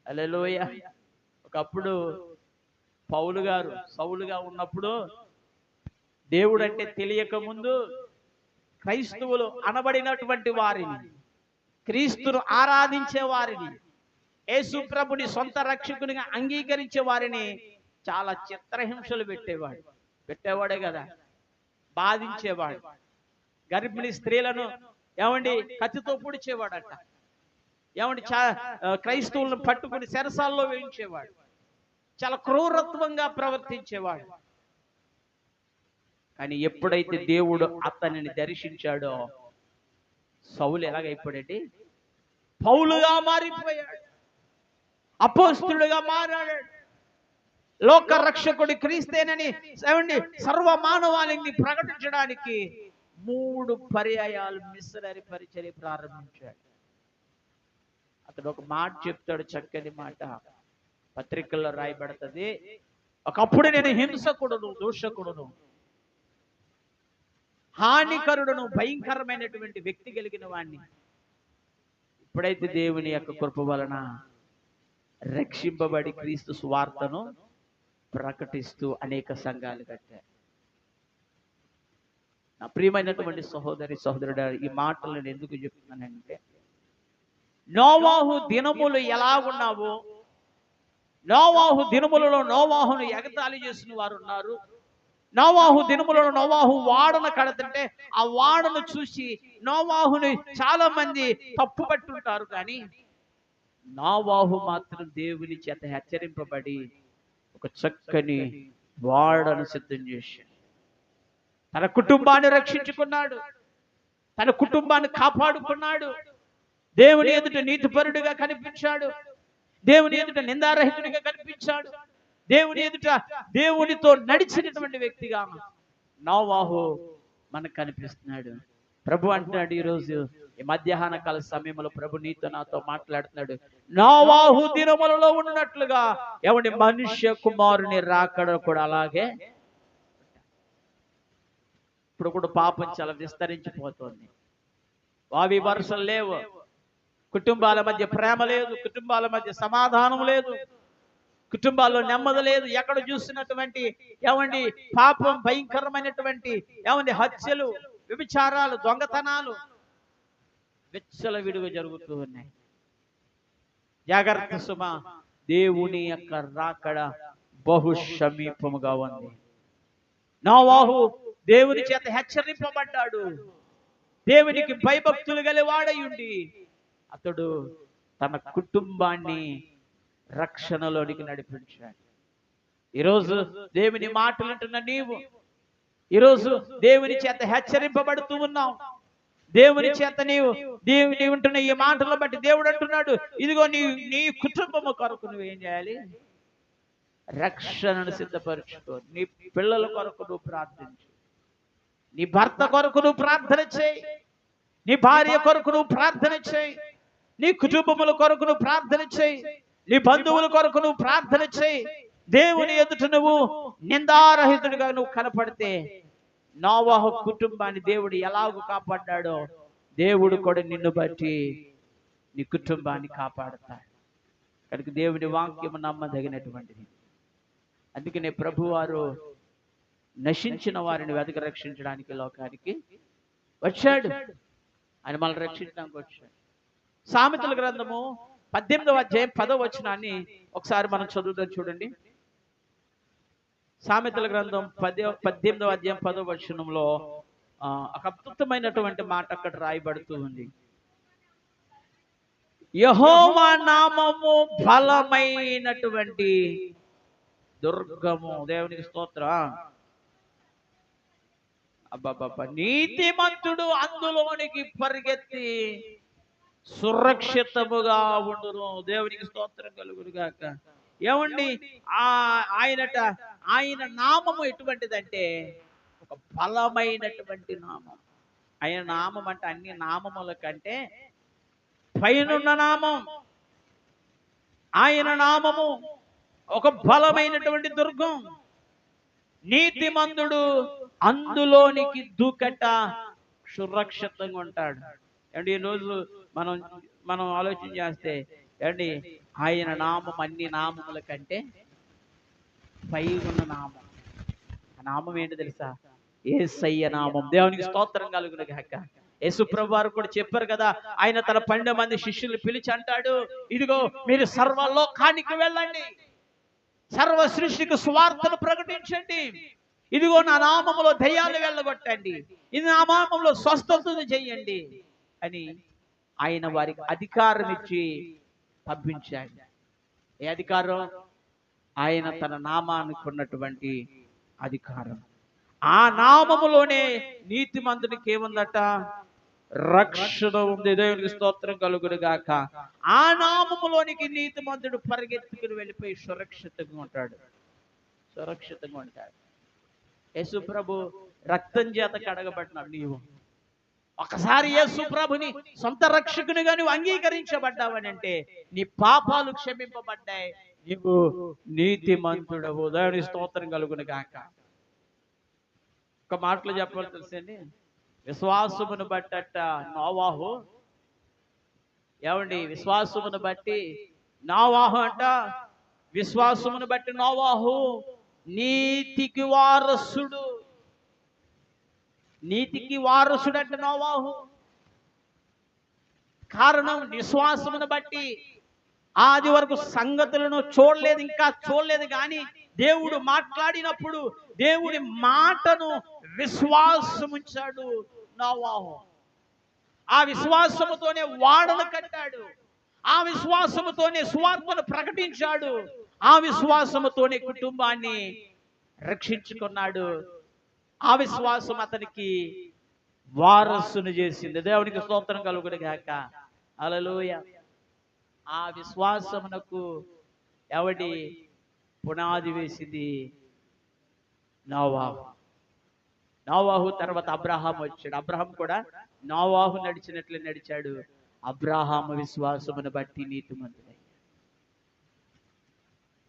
హల్లెలూయా. ఒకప్పుడు పౌలు గారు సౌలుగా ఉన్నప్పుడు దేవుడు అంటే తెలియక ముందు క్రైస్తవులు అనబడినటువంటి వారిని, క్రీస్తును ఆరాధించే వారిని, యేసు ప్రభుని సొంత రక్షకునిగా అంగీకరించే వారిని చాలా చిత్రహింసలు పెట్టేవాడే కదా, బాధించేవాడు. గర్భిణీ స్త్రీలను ఏమండి కత్తితో పొడిచేవాడట. ఏమండి క్రైస్తవులను పట్టుకుని చెరసాల్లో వేయించేవాడు. చాలా క్రూరత్వంగా ప్రవర్తించేవాడు. కానీ ఎప్పుడైతే దేవుడు అతనిని దర్శించాడో సౌలు ఎలాగైపోయాడండి? పౌలుగా మారిపోయాడు, అపోస్తలుడిగా మారాడు. లోక రక్షకుడి క్రీస్తేనని ఏమండి సర్వ మానవాళిని ప్రకటించడానికి 3 పర్యాయాలు మిషనరీ పరిచర్య ప్రారంభించాడు. అతడు ఒక మాట చెప్తాడు, చక్కని మాట, పత్రికల్లో రాయబడుతుంది. ఒకప్పుడు నేను హింసకుడును, దూషకుడును, హానికరుడును, భయంకరమైనటువంటి వ్యక్తి కలిగిన వాణ్ణి. ఇప్పుడైతే దేవుని యొక్క కృప వలన రక్షింపబడి క్రీస్తు సువార్తను ప్రకటిస్తూ అనేక సంఘాలు కట్టారు. నా ప్రియమైనటువంటి సహోదరి సహోదరుడు, ఈ మాటలు నేను ఎందుకు చెప్తున్నానంటే, నోవాహు దినములు ఎలా ఉన్నావో, నోవాహు దినములలో నోవాహును ఎగతాళి చేసిన వారు ఉన్నారు. నోవాహు దినములలో నోవాహు వాడను కడుతుంటే ఆ వాడను చూసి నోవాహుని చాలా మంది తప్పు పట్టుంటారు. కానీ నోవాహు మాత్రం దేవుని చేత హెచ్చరింపబడి ఒక చక్కని వాడను సిద్ధం చేశాడు. తన కుటుంబాన్ని రక్షించుకున్నాడు, తన కుటుంబాన్ని కాపాడుకున్నాడు. దేవుని ఎదుట నీతిపరుడిగా కనిపించాడు, దేవుని ఎదుట నిందారహితుడిగా కనిపించాడు, దేవుని ఎదుట దేవునితో నడిచినటువంటి వ్యక్తిగా నోవాహు మనకు కనిపిస్తున్నాడు. ప్రభు అంటున్నాడు, ఈరోజు ఈ మధ్యాహ్న కాల సమయంలో ప్రభు నీతో నాతో మాట్లాడుతున్నాడు. నోవాహు దినములలో ఉన్నట్లుగా ఎవడి మనుష్య కుమారుని రాకడ కూడా అలాగే. ఇప్పుడు కూడా పాపం చాలా విస్తరించిపోతుంది. వావి వరుసలు లేవు, కుటుంబాల మధ్య ప్రేమ లేదు, కుటుంబాల మధ్య సమాధానం లేదు. కుటుంబాల్లో నెమ్మది లేదు. ఎక్కడ చూసినటువంటి ఏమండి పాపం, భయంకరమైనటువంటి ఏమండి హత్యలు, వ్యభిచారాలు, దొంగతనాలు విచ్చలవిడిగా జరుగుతూ ఉన్నాయి. జాగ్రత్త సుమ, దేవుని యొక్క రాకడ బహు సమీపముగా ఉంది. నోవాహు దేవుని చేత హెచ్చరింపబడ్డాడు. దేవునికి భయభక్తులు గలవాడయుండి అతడు తన కుటుంబాన్ని రక్షణలోనికి నడిపించాడు. ఈరోజు దేవుని మాటలు అంటున్న నీవు, ఈరోజు దేవుని చేత హెచ్చరింపబడుతూ ఉన్నావు. దేవుని చేత నీవు ఉంటున్న ఈ మాటలు బట్టి దేవుడు అంటున్నాడు, ఇదిగో నీ కుటుంబము కొరకు నువ్వేం చేయాలి? రక్షణను సిద్ధపరచుకో. నీ పిల్లల కొరకు నువ్వు ప్రార్థించు. నీ భర్త కొరకు నువ్వు ప్రార్థన చేయి. నీ భార్య కొరకు నువ్వు ప్రార్థన చేయి. నీ కుటుంబముల కొరకు నువ్వు ప్రార్థన చేయి. నీ బంధువుల కొరకు నువ్వు ప్రార్థన చేయి. దేవుని ఎదుట నువ్వు నిందారహితుడిగా నువ్వు కనపడితే, నోవాహు కుటుంబాన్ని దేవుడు ఎలాగూ కాపాడ్డాడో దేవుడు కూడా నిన్ను బట్టి నీ కుటుంబాన్ని కాపాడుతాడు. కనుక దేవుని వాక్యము నమ్మదగినటువంటిది. అందుకనే ప్రభువారు నశించిన వారిని వెతక రక్షించడానికి లోకానికి వచ్చాడు. ఆయన మనల్ని రక్షించడానికి వచ్చాడు. సామెతల గ్రంథము 18వ అధ్యాయం 10వ వచనాన్ని ఒకసారి మనం చదువుదాం. చూడండి. సామెతల గ్రంథం 18వ అధ్యాయం 10వ వచనంలో ఒక అద్భుతమైనటువంటి మాట అక్కడ రాయబడుతూ ఉంది. యెహోవా నామము బలమైనటువంటి దుర్గము. దేవునికి స్తోత్రం. అబ్బబ్బబ్బ, నీతిమంతుడు అందులోనికి పరిగెత్తి సురక్షితముగా ఉండును. దేవునికి స్తోత్రం కలుగును గాక. ఏమండి, ఆయన నామము ఎటువంటిదంటే ఒక బలమైనటువంటి నామం. ఆయన నామం అంటే అన్ని నామముల కంటే పైనున్న నామం. ఆయన నామము ఒక బలమైనటువంటి దుర్గం. నీతిమంతుడు అందులోనికి దూకట సురక్షితంగా ఉంటాడు. అండి, ఈరోజు మనం ఆలోచన చేస్తే అండి, ఆయన నామం అన్ని నామముల కంటే పై ఉన్న నామం. ఆ నామం ఏంటి తెలుసా? యేసయ్య నామం. దేవునికి స్తోత్రం కలుగును గాక. యేసు ప్రభువు వారు కూడా చెప్పారు కదా, ఆయన తన 12 మంది శిష్యులు పిలిచి అంటాడు, ఇదిగో మీరు సర్వలోకానికి వెళ్ళండి, సర్వ సృష్టికి సువార్తను ప్రకటించండి. ఇదిగో నా నామములో దయ్యాలు వెళ్ళగొట్టండి, ఇది నా నామములో స్వస్థతను చెయ్యండి అని ఆయన వారికి అధికారం ఇచ్చి పంపించాడు. ఏ అధికారం? ఆయన తన నామానికి ఉన్నటువంటి అధికారం. ఆ నామములోనే నీతిమంతునికి ఏముందట? రక్షణ ఉంది. దేవునికి స్తోత్రం కలుగును గాక. ఆ నామములోనికి నీతిమంతుడు పరిగెత్తుకుని వెళ్ళిపోయి సురక్షితంగా ఉంటాడు. సురక్షితంగా ఉంటాడు. యేసు ప్రభు రక్తం చేత కడగబడినాడు. నీవు ఒకసారి యేసు ప్రభుని సొంత రక్షకునిగా నువ్వు అంగీకరించబడ్డావని అంటే నీ పాపాలు క్షమింపబడ్డాయి. నీవు నీతిమంతుడవు. దేవుని స్తోత్రం కలుగును గాక. ఒక మాటలో చెప్పాలి తెలుసండి, విశ్వాసమును బట్టట నోవాహు, ఏమండి, విశ్వాసమును బట్టి నోవాహు అంట, విశ్వాసమును బట్టి నోవాహు నీతికి వారసుడు. నీతికి వారసుడు అంటే నోవాహు. కారణం విశ్వాసమును బట్టి. ఆది వరకు సంగతులను చూడలేదు, ఇంకా చూడలేదు, కానీ దేవుడు మాట్లాడినప్పుడు దేవుడి మాటను విశ్వాసముంచాడు నోవాహు. ఆ విశ్వాసముతోనే వాడను కట్టాడు. ఆ విశ్వాసముతోనే సువార్తను ప్రకటించాడు. ఆ విశ్వాసముతోనే కుటుంబాన్ని రక్షించుకున్నాడు. ఆ విశ్వాసం అతనికి వారసును చేసింది. దేవునికి స్తోత్రం కలుగును గాక. హల్లెలూయా. ఆ విశ్వాసమునకు ఎవడి పునాది వేసింది? నోవాహు. నోవాహు తర్వాత అబ్రహాం వచ్చాడు. అబ్రహాం కూడా నోవాహు నడిచినట్లే నడిచాడు. అబ్రహాము విశ్వాసమును బట్టి నీతిమంతుడయ్యాడు.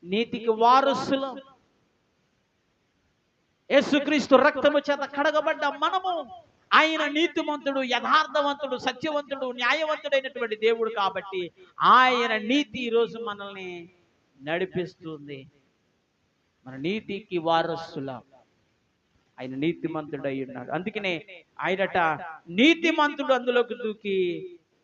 నీతికి వారసులు. యేసుక్రీస్తు రక్తము చేత కడగబడ్డ మనము ఆయన నీతిమంతుడు, యథార్థవంతుడు, సత్యవంతుడు, న్యాయవంతుడైనటువంటి దేవుడు కాబట్టి ఆయన నీతి ఈరోజు మనల్ని నడిపిస్తుంది. మన నీతికి వారసులం. ఆయన నీతిమంతుడై ఉన్నాడు. అందుకనే ఆయనట నీతిమంతుడు అందులోకి దూకి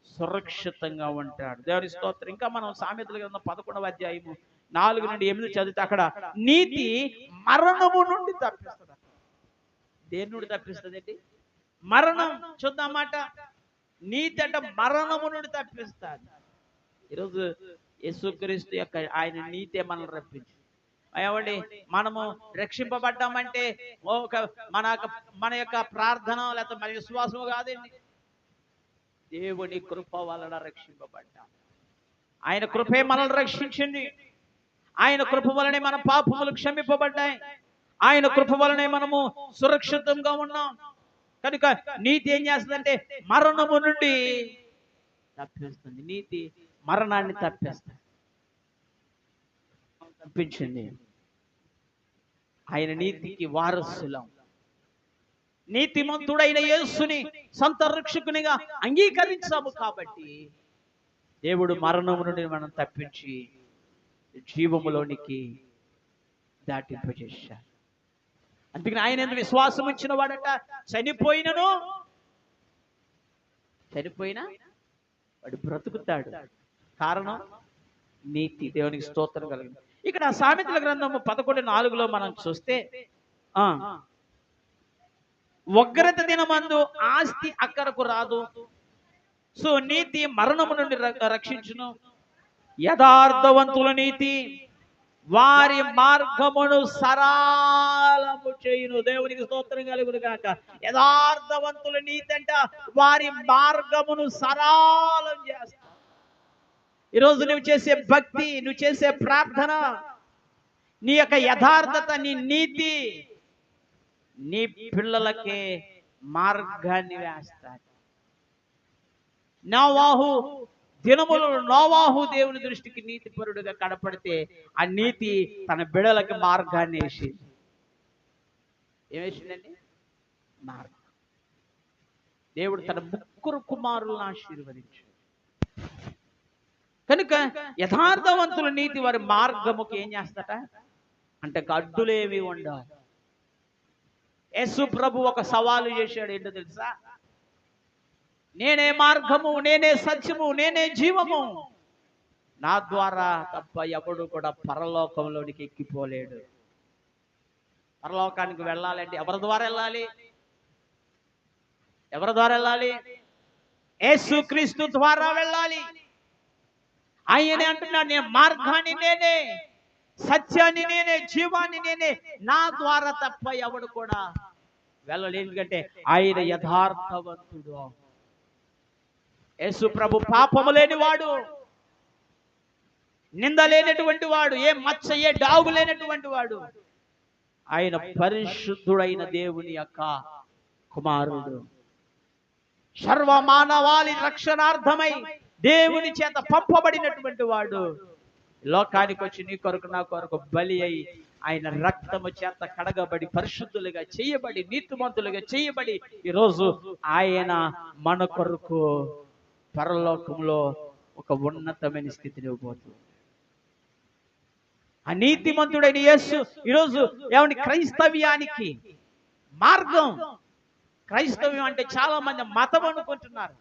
సురక్షితంగా ఉంటాడు. దేవుని స్తోత్రం. ఇంకా మనం సామెతల గ్రంథం 11వ అధ్యాయము 4 నుండి 8 చదివితే అక్కడ నీతి మరణము నుండి తప్పిస్తుంది. దేని నుండి తప్పిస్తుంది? మరణం. చూద్దామాట. నీతి అంటే మరణము నుండి తప్పిస్తాడు. ఈరోజు యేసుక్రీస్తు యొక్క ఆయన నీతే మనల్ని రప్పించి ఏమండి, మనము రక్షింపబడ్డామంటే మన యొక్క ప్రార్థన లేకపోతే మన విశ్వాసము కాదండి. దేవుని కృప వలన రక్షింపబడ్డాం. ఆయన కృపే మనల్ని రక్షించింది. ఆయన కృప వలనే మన పాపములు క్షమింపబడ్డాయి. ఆయన కృప వలనే మనము సురక్షితంగా ఉన్నాం. కనుక నీతి ఏం చేస్తుందంటే మరణము నుండి తప్పిస్తుంది. నీతి మరణాన్ని తప్పించింది. ఆయన నీతికి వారసులం. నీతిమంతుడైన యేసుని సొంత రక్షకునిగా అంగీకరించాము కాబట్టి దేవుడు మరణము నుండి మనం తప్పించి జీవములోనికి దాటింపజేశాడు. అందుకని ఆయన ఎందుకు విశ్వాసం ఇచ్చిన వాడట చనిపోయినా వాడు బ్రతుకుతాడు. కారణం నీతి. దేవునికి స్తోత్రం కలిగింది. ఇక్కడ సామెతల గ్రంథము 11:4 మనం చూస్తే ఉగ్రత దినమందు ఆస్తి అక్కరకు రాదు. సో నీతి మరణము నుండి రక్షించును. యథార్థవంతుల నీతి వారి మార్గమును సరళము చేయును. దేవునికి స్తోత్రం కలుగును గాక. యథార్థవంతుల నీతి అంట వారి మార్గమును సరళం చేస్తారు. ఈరోజు నువ్వు చేసే భక్తి, నువ్వు చేసే ప్రార్థన, నీ యొక్క యథార్థత, నీ నీతి నీ పిల్లలకే మార్గాన్ని వేస్తాడు. నోవాహు దినములు నోవాహు దేవుని దృష్టికి నీతి పరుడుగా కనపడితే ఆ నీతి తన బిడలకి మార్గాన్ని వేసింది. ఏమేసిందండి? మార్గం. దేవుడు తన 3 కుమారులను ఆశీర్వదించాడు. కనుక యథార్థవంతుల నీతి వారి మార్గముకి ఏం చేస్తాట అంటే అడ్డులేవి ఉండవు. యేసు ప్రభు ఒక సవాలు చేశాడు. ఏంటో తెలుసా? నేనే మార్గము, నేనే సత్యము, నేనే జీవము. నా ద్వారా తప్ప ఎవడు కూడా పరలోకంలోనికి ఎక్కిపోలేడు. పరలోకానికి వెళ్ళాలంటే ఎవరి ద్వారా వెళ్ళాలి? ఎవరి ద్వారా వెళ్ళాలి? యేసుక్రీస్తు ద్వారా వెళ్ళాలి. ఆయనే అంటున్నాడు, నేను మార్గాన్ని నేనే, సత్యాన్ని నేనే, జీవాన్ని నేనే. నా ద్వారా తప్ప ఎవడు కూడా వెళ్ళలేదు. ఎందుకంటే ఆయన యథార్థవంతుడు. యేసు ప్రభు పాపము లేనివాడు, నింద లేనటువంటి వాడు, ఏ మచ్చ ఏ డాగు లేనటువంటి వాడు. ఆయన పరిశుద్ధుడైన దేవుని యొక్క కుమారుడు. సర్వ మానవాళి రక్షణార్థమై దేవుని చేత పంపబడినటువంటి వాడు. లోకానికి వచ్చి నీ కొరకు నా కొరకు బలి అయి ఆయన రక్తము చేత కడగబడి పరిశుద్ధులుగా చేయబడి నీతిమంతులుగా చేయబడి ఈరోజు ఆయన మన కొరకు పరలోకంలో ఒక ఉన్నతమైన స్థితిని ఇవ్వబోతుంది. ఆ నీతిమంతుడైన యేసు ఈరోజు ఏమండి క్రైస్తవ్యానికి మార్గం. క్రైస్తవ్యం అంటే చాలా మంది మతం అనుకుంటున్నారు.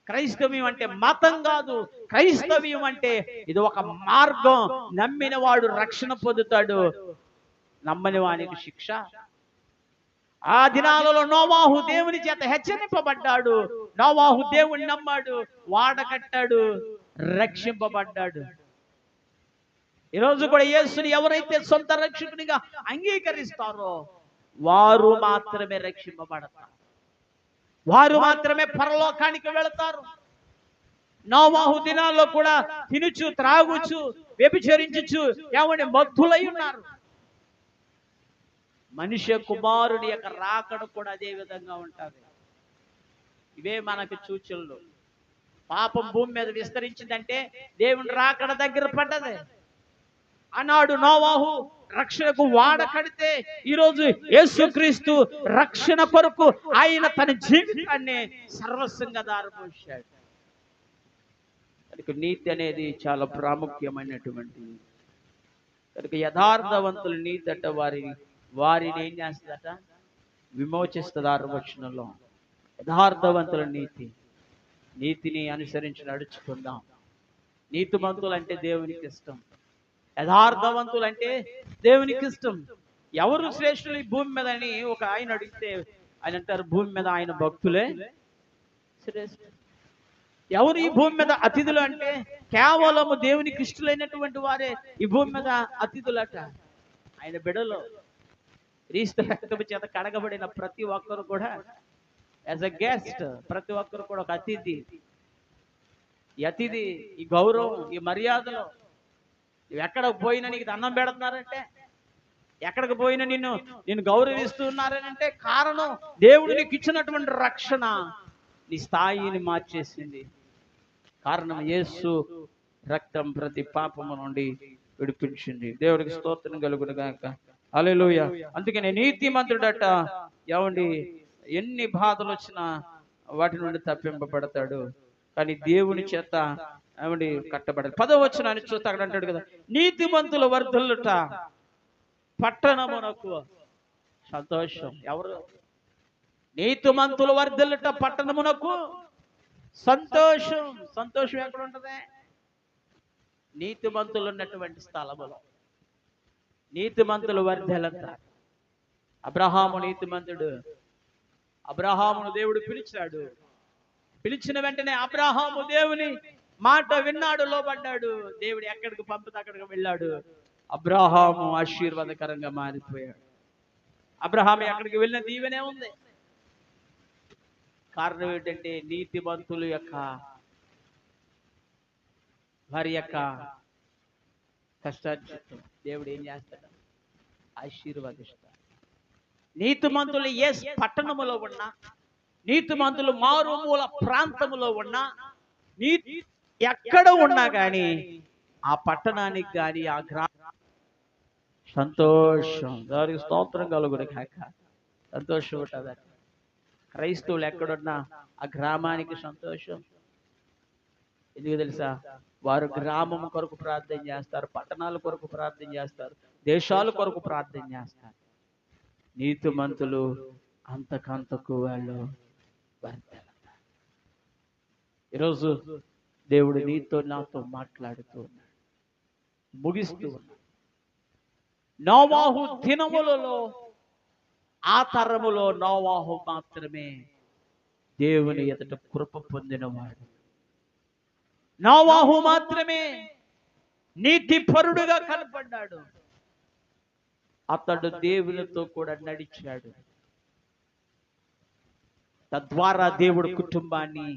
క్రైస్తవ్యం అంటే మతం కాదు. క్రైస్తవ్యం అంటే ఇది ఒక మార్గం. నమ్మిన వాడు రక్షణ పొందుతాడు, నమ్మని వానికి శిక్ష. ఆ దినాలలో నోవాహు దేవుని చేత హెచ్చరింపబడ్డాడు. నోవాహు దేవుని నమ్మాడు, వాడ కట్టాడు, రక్షింపబడ్డాడు. ఈరోజు కూడా యేసుని ఎవరైతే సొంత రక్షకునిగా అంగీకరిస్తారో వారు మాత్రమే రక్షింపబడతారు. వారు మాత్రమే పరలోకానికి వెళతారు. నోవాహు దినాల్లో కూడా తినుచు త్రాగుచు వ్యభిచరించుచు ఏమంటే మత్తులై ఉన్నారు. మనిషి కుమారుని యొక్క రాకడ కూడా అదే విధంగా ఉంటుంది. ఇవే మనకు సూచనలు. పాపం భూమి మీద విస్తరించిందంటే దేవుని రాకడ దగ్గర పడ్డది. ఆనాడు నోవాహు రక్షణకు వాడ కడితే ఈరోజు యేసుక్రీస్తు రక్షణ కొరకు ఆయన తన జీవితాన్ని సర్వస్వంగా దారపోశాడు. నీతి అనేది చాలా ప్రాముఖ్యమైనటువంటి కనుక యథార్థవంతులు నీతట వారిని ఏం చేస్తుందట? విమోచిస్తుంది. 6వ వచనంలో యథార్థవంతుల నీతిని అనుసరించి నడుచుకుందాం. నీతిమంతులు అంటే దేవునికి ఇష్టం, యథార్థవంతులు అంటే దేవునికి ఇష్టం. ఎవరు శ్రేష్ఠులు ఈ భూమి మీద అని ఒక ఆయన అడిగితే ఆయన అంటారు, భూమి మీద ఆయన భక్తులే శ్రేష్ఠులు. ఎవరు ఈ భూమి మీద అతిథులు అంటే కేవలము దేవునికి ఇష్టలైనటువంటి వారే ఈ భూమి మీద అతిథులట. ఆయన బిడలో క్రీస్తు రక్తము చేత కడగబడిన ప్రతి ఒక్కరు కూడా యాజ్ అ గెస్ట్, ప్రతి ఒక్కరు కూడా ఒక అతిథి. ఈ అతిథి, ఈ గౌరవం, ఈ మర్యాదలు నువ్వు ఎక్కడికి పోయినా నీకు దండం పెడుతున్నారంటే, ఎక్కడికి పోయినా నిన్ను గౌరవిస్తున్నారనంటే కారణం దేవుడు నీకు ఇచ్చినటువంటి రక్షణ నీ స్థాయిని మార్చేసింది. కారణం యేసు రక్తం ప్రతి పాపము నుండి విడిపించింది. దేవుడికి స్తోత్రం కలుగును గాక. హల్లెలూయా. అందుకనే నీతిమంతుడట ఏమండి ఎన్ని బాధలు వచ్చినా వాటి నుండి తప్పింపబడతాడు. కానీ దేవుని చేత ఏమండి కట్టబడాలి. 10వ వచనాన్ని చూస్తే అక్కడ అంటాడు కదా, నీతిమంతుల వర్ధలుట పట్టణమునకు సంతోషం. ఎవరు? నీతిమంతుల వర్ధలుట పట్టణమునకు సంతోషం. సంతోషం ఎక్కడ ఉంటది? నీతిమంతులు ఉన్నటువంటి స్థలములో. నీతిమంతులు వర్ధలంట. అబ్రహాము నీతిమంతుడు. అబ్రహామును దేవుడు పిలిచాడు. పిలిచిన వెంటనే అబ్రహాము దేవుని మాట విన్నాడు, లోబడ్డాడు. దేవుడు ఎక్కడికి పంపితే అక్కడికి వెళ్ళాడు. అబ్రహాము ఆశీర్వాదకరంగా మారిపోయాడు. అబ్రహాము ఎక్కడికి వెళ్ళిన దీవెనే ఉంది. కారణం ఏంటంటే నీతిమంతుల యొక్క వారి యొక్క కష్టార్జితం దేవుడు ఏం చేస్తాడు? ఆశీర్వదిస్తాడు. నీతిమంతులు ఏ పట్టణములో ఉన్నా, నీతిమంతులు మారుమూల ప్రాంతములో ఉన్నా, నీతి ఎక్కడ ఉన్నా కానీ ఆ పట్టణానికి కానీ ఆ గ్రామం సంతోషం. దానికి స్తోత్రం కలుగును కాక. సంతోషం ఉంటుందట. క్రైస్తవులు ఎక్కడున్నా ఆ గ్రామానికి సంతోషం. ఎందుకు తెలుసా? వారు గ్రామం కొరకు ప్రార్థన చేస్తారు, పట్టణాల కొరకు ప్రార్థన చేస్తారు, దేశాల కొరకు ప్రార్థన చేస్తారు. నీతిమంతులు అంతకంతకు వాళ్ళు వర్ధలత. ఈరోజు దేవుడు నీతో నాతో మాట్లాడుతూ ఉన్నాడు, ముగిస్తూ ఉన్నాడు. నోవాహు దినములలో ఆ తరములో నోవాహు మాత్రమే దేవుని ఎదుట కృప పొందినవాడు. నోవాహు మాత్రమే నీతిపరుడుగా కనపడ్డాడు. అతడు దేవునితో కూడా నడిచాడు. తద్వారా దేవుడు కుటుంబాన్ని,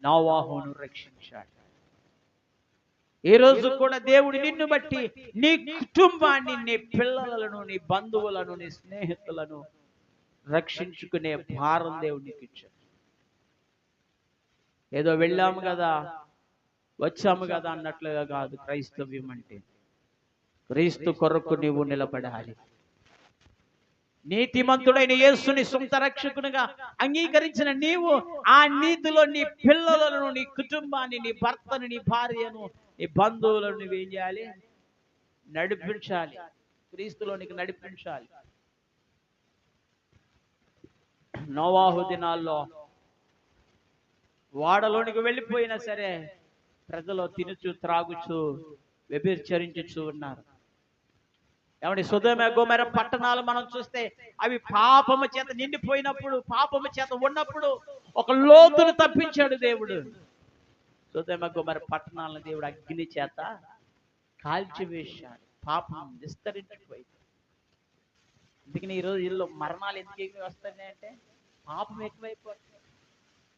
నోవాహును రక్షించాడు. ఈ రోజు కూడా దేవుడు నిన్ను బట్టి నీ కుటుంబాన్ని, నీ పిల్లలను, నీ బంధువులను, నీ స్నేహితులను రక్షించుకునే భారం దేవుడు నీకు ఇచ్చాడు. ఏదో వెళ్ళాము కదా, వచ్చాము కదా అన్నట్లుగా కాదు క్రైస్తవ్యం అంటే. క్రీస్తు కొరకు నీవు నిలబడాలి. నీతిమంతుడైన యేసుని సొంత రక్షకునిగా అంగీకరించిన నీవు ఆ నీతిలో నీ పిల్లలను, నీ కుటుంబాన్ని, నీ భర్తను, నీ భార్యను, నీ బంధువులను నువ్వేం చేయాలి? నడిపించాలి. క్రీస్తులోనికి నడిపించాలి. నోవాహు దినాల్లో వాడలోనికి వెళ్ళిపోయినా సరే ప్రజలు తినుచు, త్రాగుచు, వ్యభిచరించుచు ఉన్నారు. ఏమంటే సొదొమ గొమొర్రా పట్టణాలు మనం చూస్తే అవి పాపము చేత నిండిపోయినప్పుడు, పాపము చేత ఉన్నప్పుడు ఒక లోతును తప్పించాడు దేవుడు. సొదొమ గొమొర్రా పట్టణాలను దేవుడు అగ్ని చేత కాల్చివేశాడు. పాపం విస్తరించిపోయింది. అందుకని ఈరోజు ఇల్లు మరణాలు ఎందుకు ఎక్కువ వస్తున్నాయి అంటే పాపం ఎక్కువైపోతుంది.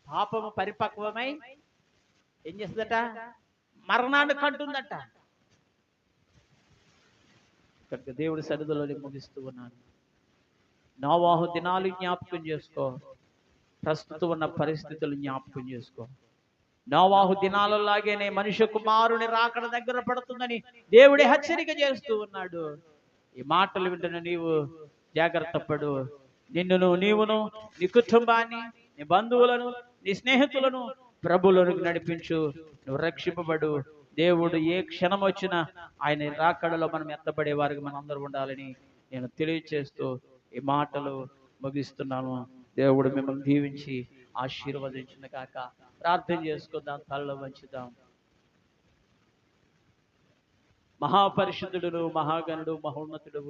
పాపము పరిపక్వమై ఏం చేస్తుందట? మరణాన్ని కంటుందట. కనుక దేవుడి సన్నిధిలోనే ముగిస్తూ ఉన్నాను. నోవాహు దినాలు జ్ఞాపకం చేసుకో, ప్రస్తుతం ఉన్న పరిస్థితులు జ్ఞాపకం చేసుకో. నోవాహు దినాలలాగానే మనుష్య కుమారుని రాకడ దగ్గర పడుతుందని దేవుడి హెచ్చరిక చేస్తూ ఉన్నాడు. ఈ మాటలు వింటున్న నీవు జాగ్రత్త పడు. నీవును, నీ కుటుంబాన్ని, నీ బంధువులను, నీ స్నేహితులను ప్రభువులోనికి నడిపించు. నువ్వు రక్షింపబడు. దేవుడు ఏ క్షణం వచ్చినా ఆయన రాకడలో మనం ఎత్తబడే వారికి మనం అందరూ ఉండాలని నేను తెలియచేస్తూ ఈ మాటలు ముగిస్తున్నాను. దేవుడు మిమ్మల్ని దీవించి ఆశీర్వదించిన కాక. ప్రార్థన చేసుకుందాం, తలలో వంచుదాం. మహాపరిశుద్ధుడు, మహాగణుడు, మహోన్నతుడు,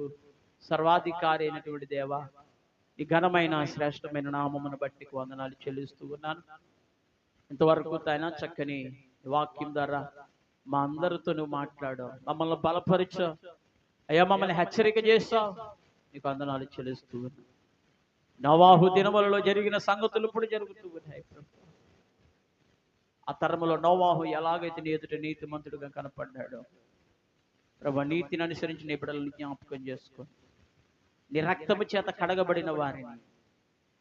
సర్వాధికారి అయినటువంటి దేవ, ఈ ఘనమైన శ్రేష్టమైన నామమును బట్టి వందనాలు చెల్లిస్తూ ఉన్నాను. ఇంతవరకు తాను చక్కని వాక్యం ద్వారా మా అందరితో నువ్వు మాట్లాడావు, మమ్మల్ని బలపరిచావు అయ్యా, మమ్మల్ని హెచ్చరిక చేస్తావు. నీకు వందనాలు చెల్లిస్తూ ఉన్నాను. నోవాహు దినములలో జరిగిన సంగతులు ఇప్పుడు జరుగుతూ ఉన్నాయి ప్రభు. ఆ తరములో నోవాహు ఎలాగైతే నీ ఎదుట నీతిమంతుడుగా కనపడ్డాడో ప్రభు, నీతిని అనుసరించి నీ బిడ్డలను జ్ఞాపకం చేసుకో. నీ రక్తము చేత కడగబడిన వారిని,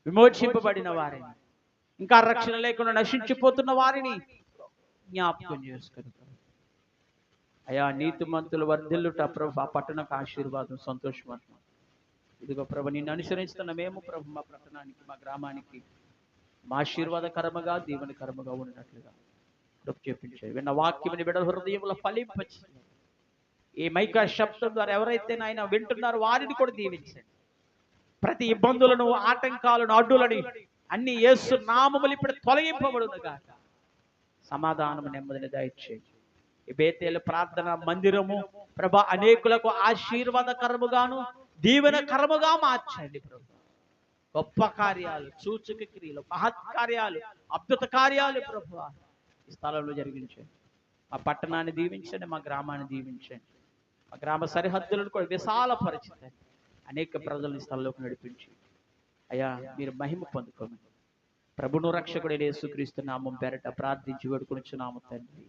విమోచింపబడిన వారిని, ఇంకా రక్షణ లేకుండా నశించిపోతున్న వారిని జ్ఞాపకం చేసుకుని అయా, నీతిమంతులు వర్ధిల్లుట ప్రభు, ఆ పట్టణకు ఆశీర్వాదం, సంతోషం. ఇదిగో ప్రభు, నిన్ను అనుసరిస్తున్న మేము ప్రభు, మా పట్టణానికి, మా గ్రామానికి మా ఆశీర్వాదకరముగా, దీవెనకరముగా ఉన్నట్లుగా ప్రభు చెప్పించారు. విన్న వాక్యముని బిడ్డల హృదయంలో ఫలింపచి ఈ మైకా శబ్దం ద్వారా ఎవరైతే నాయన వింటున్నారో వారిని కూడా దీవించండి. ప్రతి ఇబ్బందులను, ఆటంకాలను, అడ్డులని అన్ని యేసు నామములు ఇప్పుడు తొలగింపబడును గాక. సమాధానము, నెమ్మదిని దయచేయండి. ఈ బేతేలు ప్రార్థన మందిరము ప్రభా, అనేకులకు ఆశీర్వాదకరముగాను దీవెనకరముగా మార్చండి ప్రభు. గొప్ప కార్యాలు, సూచక క్రియలు, మహత్కార్యాలు, అద్భుత కార్యాలు ప్రభు ఈ స్థలంలో జరిగించండి. మా పట్టణాన్ని దీవించండి, మా గ్రామాన్ని దీవించండి, మా గ్రామ సరిహద్దులను కూడా విశాలపరచండి. అనేక ప్రజలను ఈ స్థలంలోకి నడిపించి అయ్యా, మీరు మహిమ పొందుకోమని ప్రభును రక్షకుడైన యేసుక్రీస్తు నామం పేరట ప్రార్థించి వేడుకొనుచున్నాము తండ్రి.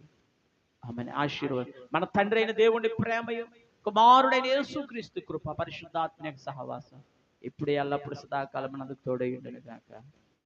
ఆమెను ఆశీర్వాదం. మన తండ్రి అయిన దేవుని ప్రేమయు, కుమారుడైన యేసుక్రీస్తు కృప, పరిశుద్ధాత్మ సహవాసం ఇప్పుడే ఎల్లప్పుడు సదాకాలం మనకు తోడై ఉండును గాక.